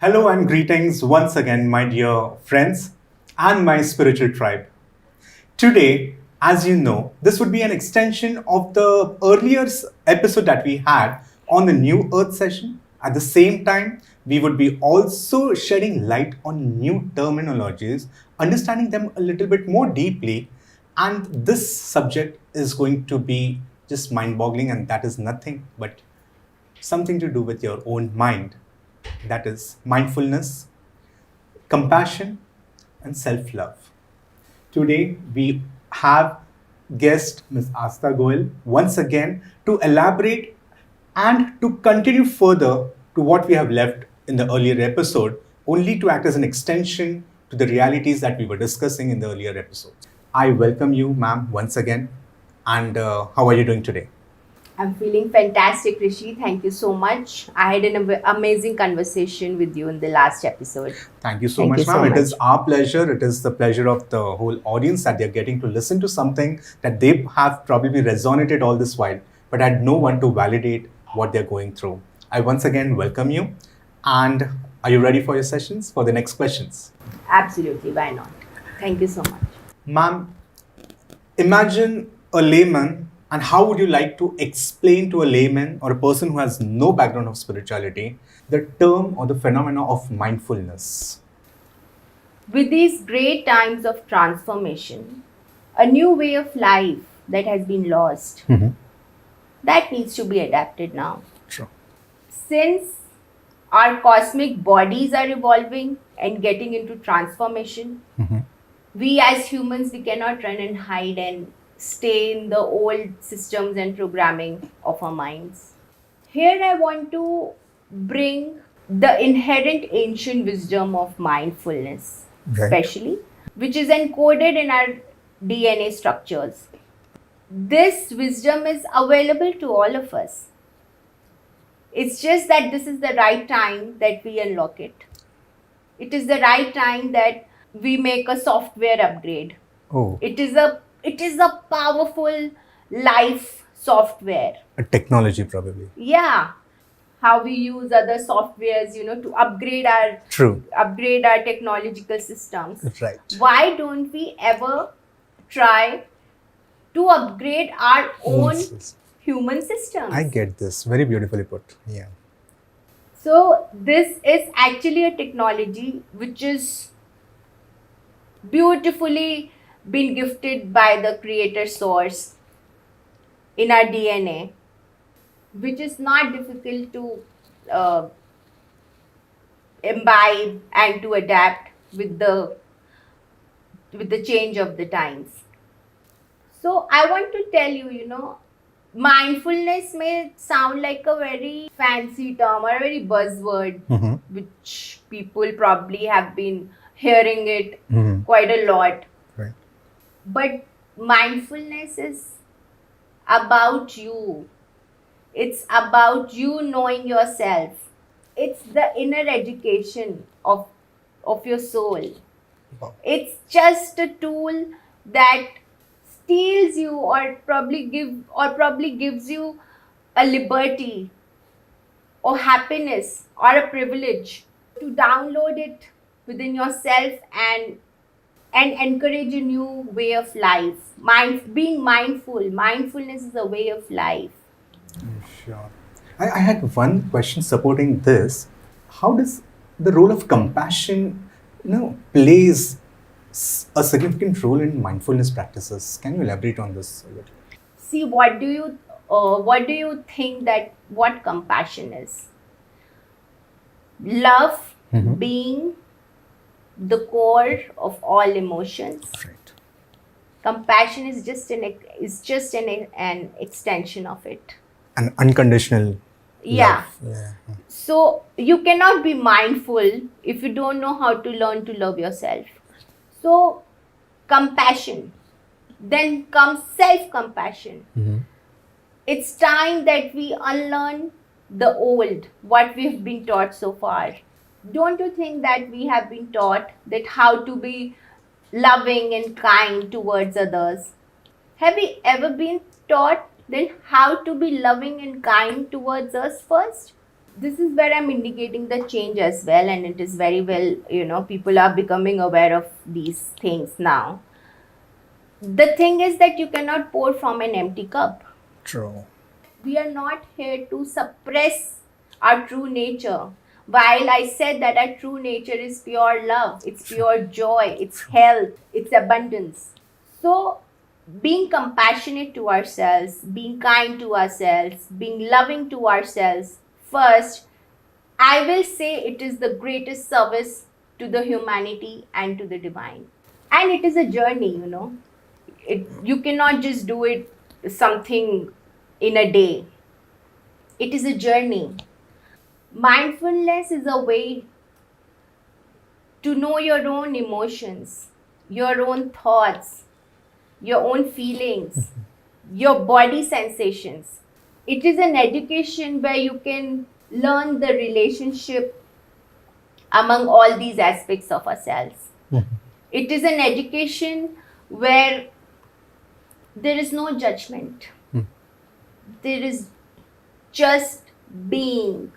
Hello and greetings once again, my dear friends and my spiritual tribe. Today, as you know, this would be an extension of the earlier episode that we had on the New Earth session. At the same time, we would be also shedding light on new terminologies, understanding them a little bit more deeply. And this subject is going to be just mind boggling, and that is nothing but something to do with your own mind. That is mindfulness, compassion, and self love. Today, we have guest Ms. Asta Goel once again to elaborate and to continue further to what we have left in the earlier episode, only to act as an extension to the realities that we were discussing in the earlier episodes. I welcome you, ma'am, once again. And how are you doing today? I'm feeling fantastic, Rishi. Thank you so much. I had an amazing conversation with you in the last episode. Thank you so Thank much, you so ma'am. It much. is our pleasure. It is the pleasure of the whole audience that they're getting to listen to something that they have probably resonated all this while, but had no one to validate what they're going through. I once again welcome you. And are you ready for your sessions, for the next questions? Absolutely. Why not? Thank you so much. Ma'am, imagine a layman, and how would you like to explain to a layman or a person who has no background of spirituality the term or the phenomena of mindfulness? With these great times of transformation, a new way of life that has been lost, that needs to be adapted now. True. Since our cosmic bodies are evolving and getting into transformation, we as humans, we cannot run and hide and stay in the old systems and programming of our minds. Here I want to bring the inherent ancient wisdom of mindfulness, Right. especially, which is encoded in our DNA structures. This wisdom is available to all of us. It's just that this is the right time that we unlock it. It is the right time that we make a software upgrade. Oh, It is a powerful life software. a technology probably. Yeah. How we use other softwares, to True. upgrade our technological systems. Right. Why don't we ever try to upgrade our own human systems? I get this. Very beautifully put. Yeah. So this is actually a technology which is beautifully been gifted by the creator source in our DNA, which is not difficult to imbibe and to adapt with the change of the times. So I want to tell you, mindfulness may sound like a very fancy term or a very buzzword, which people probably have been hearing it quite a lot. Right. But mindfulness is about you. It's about you knowing yourself. It's the inner education of your soul. Wow. It's just a tool that steals you or probably gives you a liberty or happiness or a privilege to download it within yourself and encourage a new way of life. Being mindful. Mindfulness is a way of life. Sure. I had one question supporting this. How does the role of compassion, plays a significant role in mindfulness practices? Can you elaborate on this a little? See, what do you think that what compassion is? Love being the core of all emotions. Right. Compassion is just an extension of it. An unconditional Yeah. love. Yeah. So you cannot be mindful if you don't know how to learn to love yourself. So compassion. Then comes self-compassion. It's time that we unlearn the old, what we've been taught so far. Don't you think that we have been taught that how to be loving and kind towards others? Have we ever been taught then how to be loving and kind towards us first? this is where I'm indicating the change as well, and it is very well, people are becoming aware of these things now. The thing is that you cannot pour from an empty cup. True. We are not here to suppress our true nature. While I said that our true nature is pure love, it's pure joy, it's health, it's abundance. So, being compassionate to ourselves, being kind to ourselves, being loving to ourselves, first, I will say it is the greatest service to the humanity and to the divine. And it is a journey. You cannot just do it something in a day. It is a journey. Mindfulness is a way to know your own emotions, your own thoughts, your own feelings, your body sensations. It is an education where you can learn the relationship among all these aspects of ourselves. It is an education where there is no judgment. There is just being.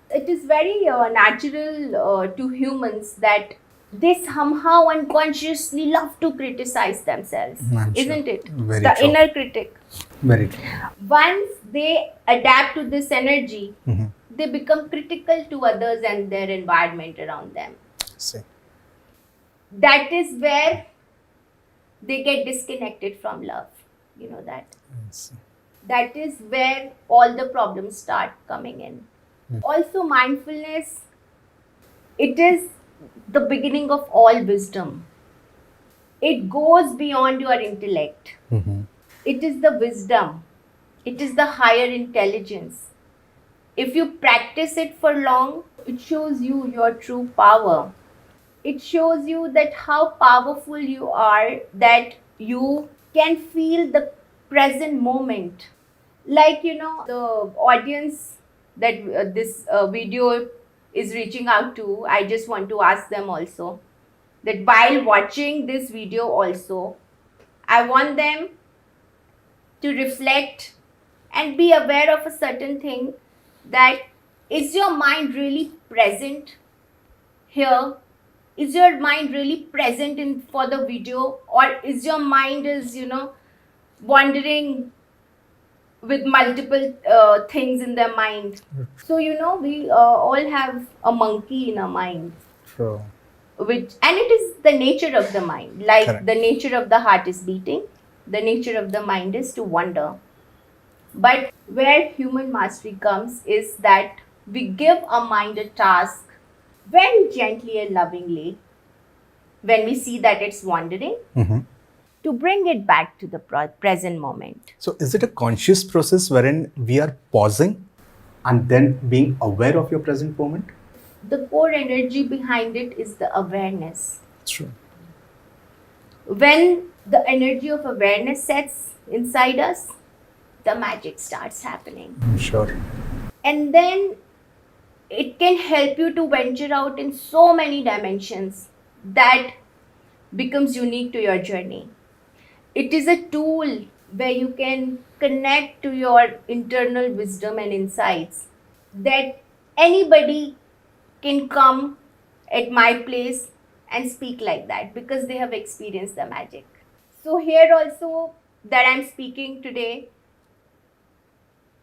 It is very natural to humans that they somehow unconsciously love to criticize themselves, isn't it? Very the true. inner critic. Very true. Once they adapt to this energy, they become critical to others and their environment around them. See. That is where they get disconnected from love. You know that. Yes. That is where all the problems start coming in. Also, mindfulness, it is the beginning of all wisdom. It goes beyond your intellect. It is the wisdom. It is the higher intelligence. If you practice it for long, it shows you your true power. It shows you that how powerful you are, that you can feel the present moment. Like, the audience that this video is reaching out to, I just want to ask them also that while watching this video also, I want them to reflect and be aware of a certain thing, that is your mind really present here? Is your mind really present in for the video, or is your mind is wandering with multiple things in their mind? So we all have a monkey in our mind, True. and it is the nature of the mind. Like Correct. the nature of the heart is beating, the nature of the mind is to wander. But where human mastery comes is that we give our mind a task very gently and lovingly when we see that it's wandering, to bring it back to the present moment. So, is it a conscious process wherein we are pausing and then being aware of your present moment? The core energy behind it is the awareness. True. When the energy of awareness sets inside us, the magic starts happening. Sure. And then it can help you to venture out in so many dimensions that becomes unique to your journey. It is a tool where you can connect to your internal wisdom and insights, that anybody can come at my place and speak like that because they have experienced the magic. So here also that I'm speaking today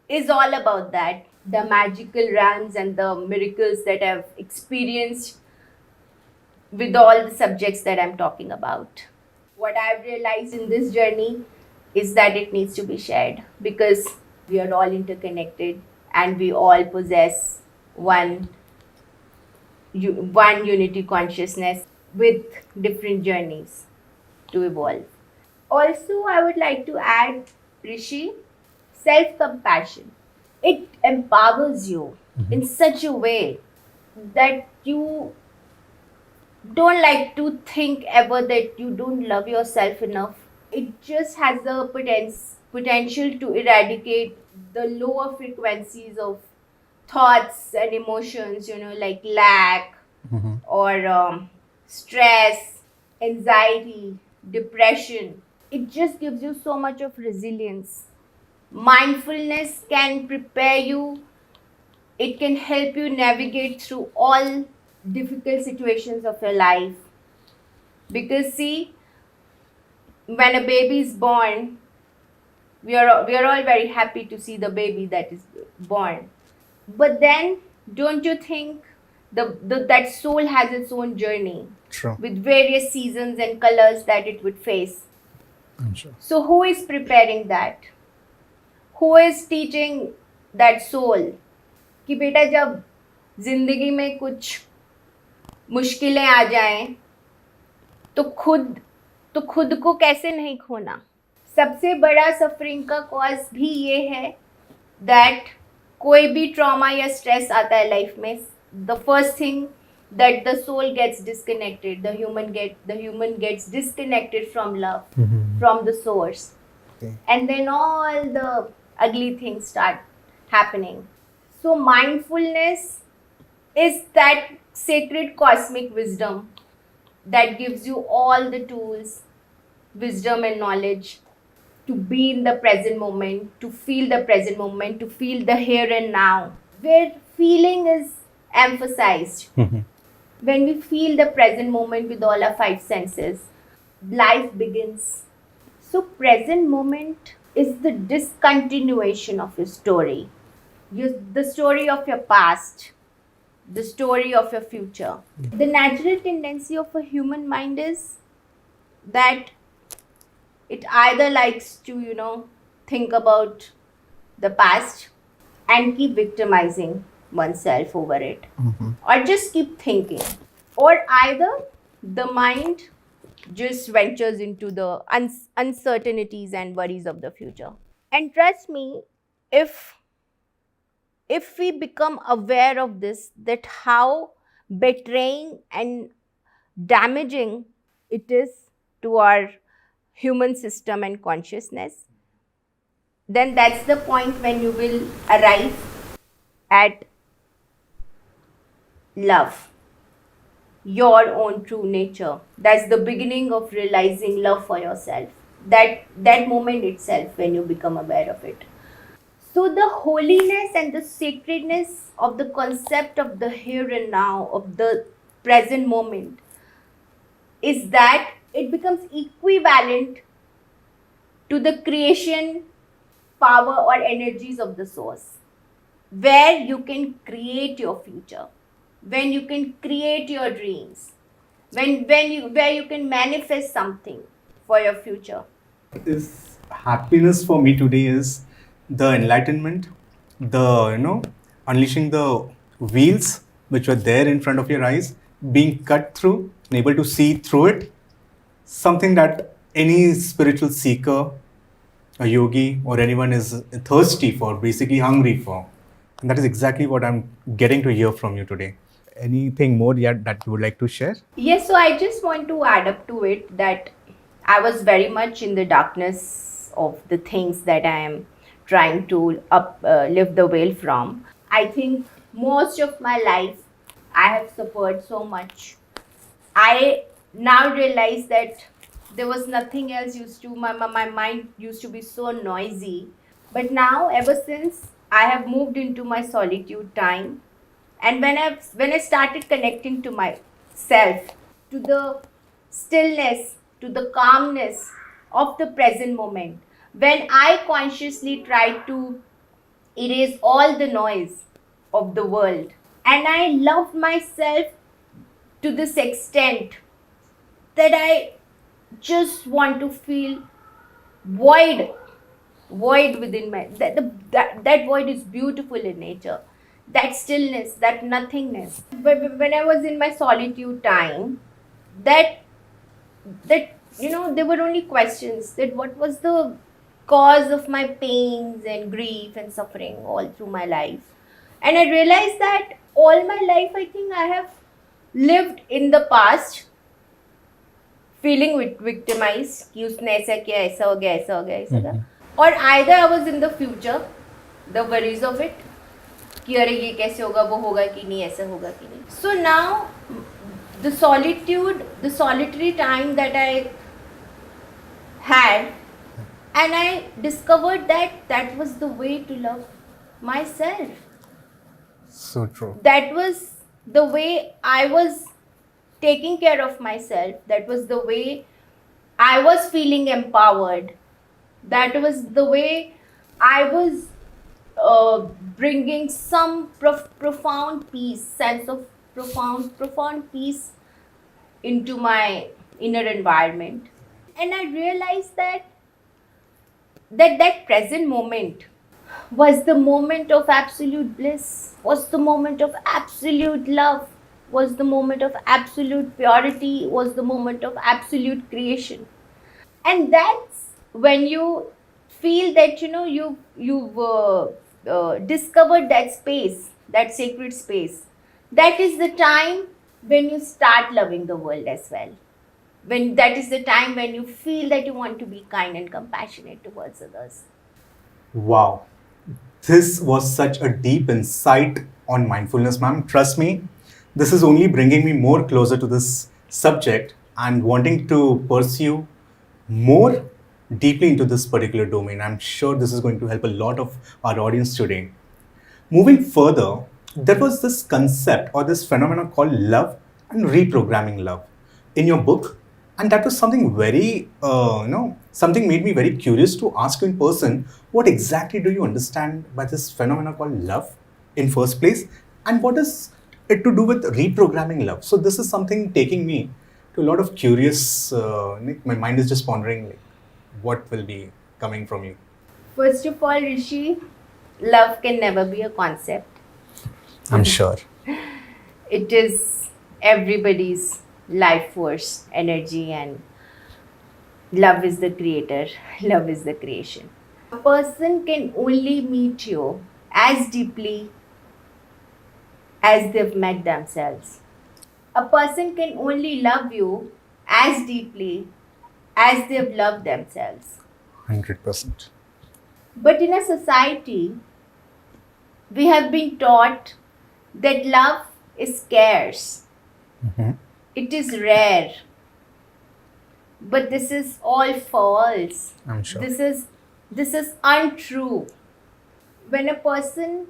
is all about that, the magical realms and the miracles that I've experienced with all the subjects that I'm talking about. What I've realized in this journey is that it needs to be shared, because we are all interconnected and we all possess one unity consciousness with different journeys to evolve. Also, I would like to add, Rishi, self-compassion. It empowers you in such a way that you don't like to think ever that you don't love yourself enough. It just has the potential to eradicate the lower frequencies of thoughts and emotions, like lack or stress, anxiety, depression. It just gives you so much of resilience. Mindfulness can prepare you It can help you navigate through all difficult situations of your life. Because see, when a baby is born, we are all very happy to see the baby that is born. But then, don't you think that soul has its own journey True. with various seasons and colors that it would face? I'm sure. So, who is preparing that? Who is teaching that soul कि बेटा जब जिंदगी में कुछ मुश्किलें आ जाएं तो खुद को कैसे नहीं खोना? सबसे बड़ा सफरिंग का कॉज भी ये है दैट कोई भी ट्रॉमा या स्ट्रेस आता है लाइफ में, the first thing that the soul gets disconnected, the human gets disconnected from love, from the source. Okay. And then all the ugly things start happening. So mindfulness is that sacred cosmic wisdom that gives you all the tools, wisdom and knowledge to be in the present moment, to feel the present moment, to feel the here and now, where feeling is emphasized. When we feel the present moment with all our five senses, life begins. So present moment is the discontinuation of your story. The story of your past, the story of your future. The natural tendency of a human mind is that it either likes to, think about the past and keep victimizing oneself over it, or just keep thinking, or either the mind just ventures into the uncertainties and worries of the future. And trust me, if we become aware of this, that how betraying and damaging it is to our human system and consciousness, then that's the point when you will arrive at love, your own true nature. That's the beginning of realizing love for yourself. That moment itself, when you become aware of it. So the holiness and the sacredness of the concept of the here and now, of the present moment, is that it becomes equivalent to the creation power or energies of the source, where you can create your future, when you can create your dreams, where you can manifest something for your future. Is happiness for me today is the enlightenment, the unleashing the wheels which were there in front of your eyes, being cut through and able to see through it. Something that any spiritual seeker, a yogi, or anyone is thirsty for, basically hungry for. And that is exactly what I'm getting to hear from you today. Anything more yet that you would like to share? Yes, so I just want to add up to it that I was very much in the darkness of the things that I am trying to lift the veil from. I think most of my life I have suffered so much. I now realize that there was nothing else my mind used to be so noisy. But now, ever since I have moved into my solitude time, and when I started connecting to myself, to the stillness, to the calmness of the present moment, when I consciously tried to erase all the noise of the world, and I loved myself to this extent that I just want to feel void within my that void is beautiful in nature, that stillness, that nothingness. When I was in my solitude time, that there were only questions, that what was the cause of my pains and grief and suffering all through my life. And I realized that all my life I think I have lived in the past, feeling victimized कि उसने ऐसा किया, ऐसा हो गया, ऐसा हो गया, ऐसा था. Or either I was in the future, the worries of it, कि अरे ये कैसे होगा, वो होगा कि नहीं, ऐसा होगा कि नहीं. So now the solitary time that I had, and I discovered that was the way to love myself. So true. That was the way I was taking care of myself. That was the way I was feeling empowered. That was the way I was bringing some profound peace, sense of profound peace into my inner environment. And I realized that present moment was the moment of absolute bliss, was the moment of absolute love, was the moment of absolute purity, was the moment of absolute creation. And that's when you feel that you've discovered that space, that sacred space. That is the time when you start loving the world as well. When that is the time when you feel that you want to be kind and compassionate towards others. Wow. This was such a deep insight on mindfulness, ma'am. Trust me, this is only bringing me more closer to this subject and wanting to pursue more deeply into this particular domain. I'm sure this is going to help a lot of our audience today. Moving further, there was this concept or this phenomenon called love and reprogramming love in your book. And that was something very, something made me very curious to ask you in person, what exactly do you understand by this phenomenon called love in first place? And what is it to do with reprogramming love? So this is something taking me to a lot of curious, my mind is just pondering like, what will be coming from you? First of all, Rishi, love can never be a concept. I'm sure. It is everybody's life force, energy, and love is the creator, love is the creation. A person can only meet you as deeply as they've met themselves. A person can only love you as deeply as they've loved themselves. 100%. But in a society, we have been taught that love is scarce. It is rare. But this is all false. I'm sure. This is untrue. When a person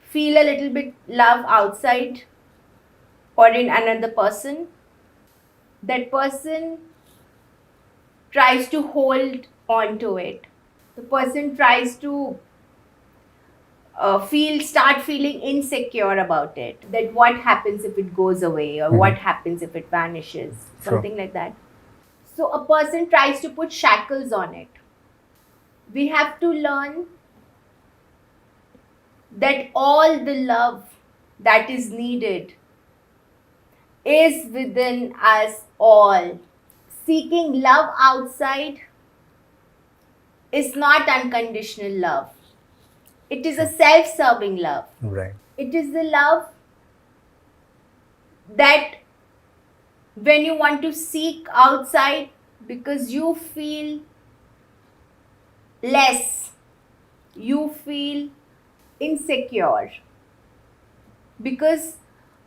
feel a little bit love outside or in another person, that person tries to hold on to it. The person tries to start feeling insecure about it. That what happens if it goes away, or what happens if it vanishes, something like that. So a person tries to put shackles on it. We have to learn that all the love that is needed is within us all. Seeking love outside is not unconditional love. It is a self-serving love. Right. It is the love that when you want to seek outside because you feel less, you feel insecure, because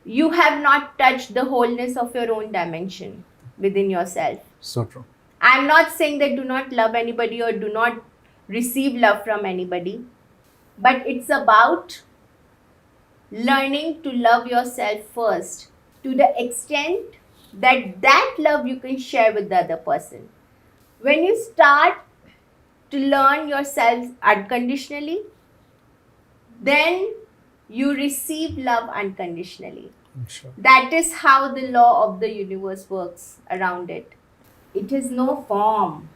you have not touched the wholeness of your own dimension within yourself. So true. I'm not saying that do not love anybody or do not receive love from anybody, but it's about learning to love yourself first to the extent that love you can share with the other person. When you start to learn yourself unconditionally, then you receive love unconditionally. I'm sure. That is how the law of the universe works around it. It is no form.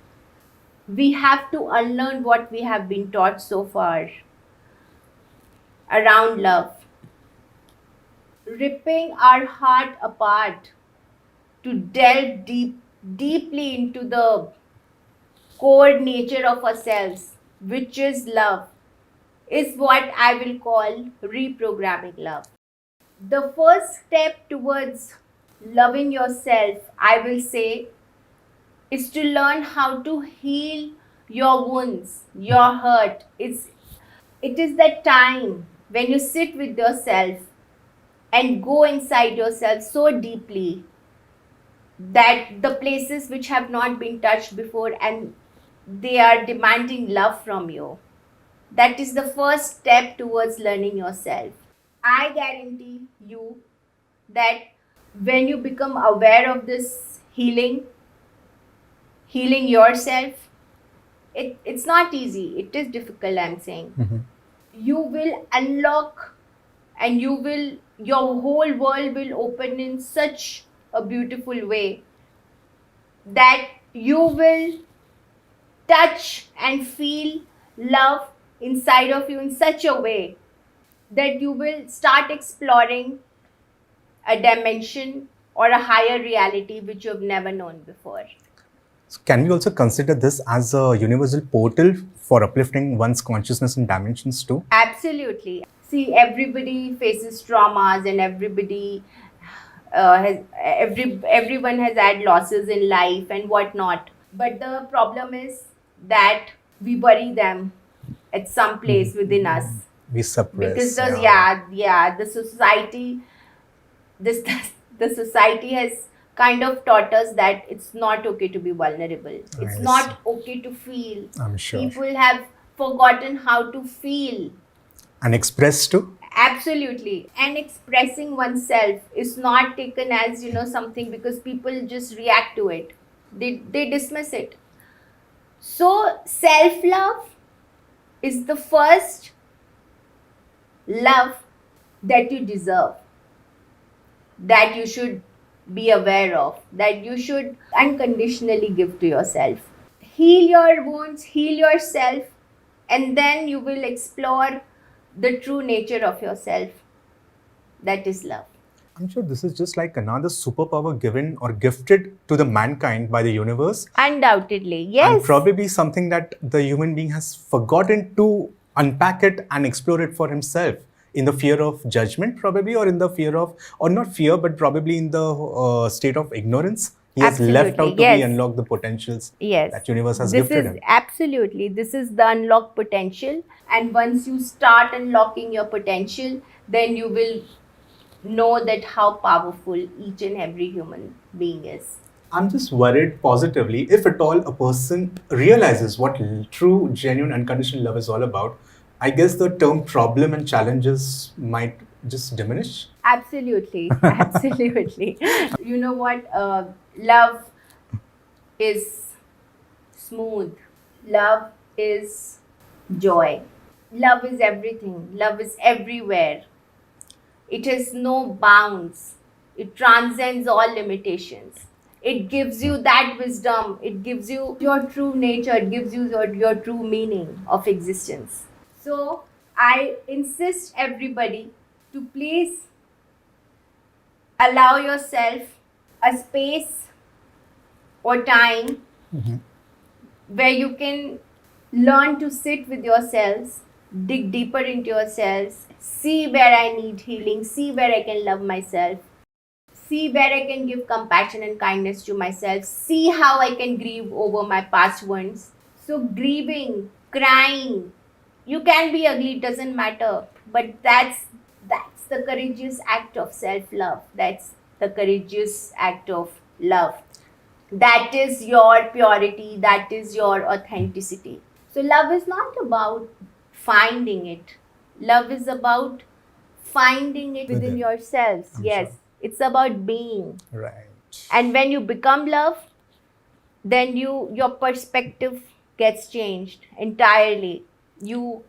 We have to unlearn what we have been taught so far around love. Ripping our heart apart to delve deeply into the core nature of ourselves, which is love, is what I will call reprogramming love. The first step towards loving yourself, I will say, is to learn how to heal your wounds, your hurt. It is that time when you sit with yourself and go inside yourself so deeply that the places which have not been touched before and they are demanding love from you, That is the first step towards learning yourself. I guarantee you that when you become aware of this healing yourself, it's not easy. It is difficult, I'm saying. You will unlock and your whole world will open in such a beautiful way that you will touch and feel love inside of you in such a way that you will start exploring a dimension or a higher reality which you've never known before. So can we also consider this as a universal portal for uplifting one's consciousness and dimensions too? Absolutely. See, everybody faces traumas and everybody everyone has had losses in life and whatnot. But the problem is that we bury them at some place within us. We suppress. Because the society, the society has kind of taught us that it's not okay to be vulnerable. It's not okay to feel. I'm sure. People have forgotten how to feel. And express too? Absolutely. And expressing oneself is not taken as, something because people just react to it. They dismiss it. So self-love is the first love that you deserve, that you should be aware of, that you should unconditionally give to yourself. Heal your wounds, heal yourself, and then you will explore the true nature of yourself. That is love. I'm sure this is just like another superpower given or gifted to the mankind by the universe. Undoubtedly, yes. And probably something that the human being has forgotten to unpack it and explore it for himself in the fear of judgment, probably, or in the fear of, or not fear, but probably in the state of ignorance. He has left out to unlock the potentials that universe has gifted him. Absolutely. This is the unlocked potential. And once you start unlocking your potential, then you will know that how powerful each and every human being is. I'm just worried positively, if at all a person realizes what true, genuine, unconditional love is all about, I guess the term problem and challenges might just diminish. Absolutely. Absolutely. You know what? Love is smooth. Love is joy. Love is everything. Love is everywhere. It has no bounds. It transcends all limitations. It gives you that wisdom. It gives you your true nature. It gives you your true meaning of existence. So I insist everybody to please allow yourself a space or time where you can learn to sit with yourselves, dig deeper into yourselves, see where I need healing, see where I can love myself, see where I can give compassion and kindness to myself, see how I can grieve over my past wounds. So grieving, crying, you can be ugly, it doesn't matter, but that's the courageous act of self-love. That's the courageous act of love. That is your purity, that is your authenticity. So love is not about finding it. Love is about finding it within yourselves. Yes, sure. It's about being. Right. And when you become love, then your perspective gets changed entirely. You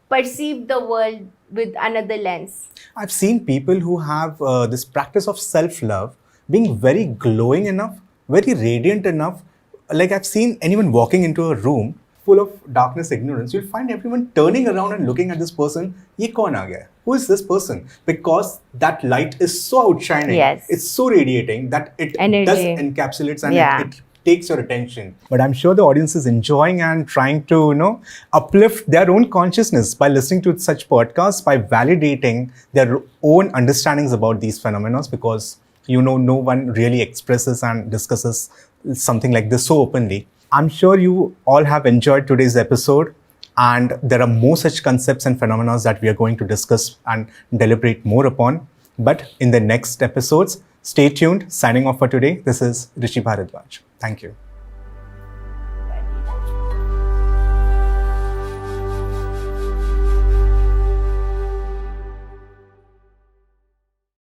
perceive the world with another lens. I've seen people who have this practice of self-love being very glowing enough, very radiant enough. Like I've seen anyone walking into a room full of darkness, ignorance, you'll find everyone turning around and looking at this person. Ye kaun aa gaya? Who is this person? Because that light is so outshining. Yes. It's so radiating that it does encapsulates and it takes your attention. But I'm sure the audience is enjoying and trying to, uplift their own consciousness by listening to such podcasts, by validating their own understandings about these phenomena, because, no one really expresses and discusses something like this so openly. I'm sure you all have enjoyed today's episode, and there are more such concepts and phenomena that we are going to discuss and deliberate more upon. But in the next episodes, stay tuned. Signing off for today, this is Rishi Bharadwaj. Thank you.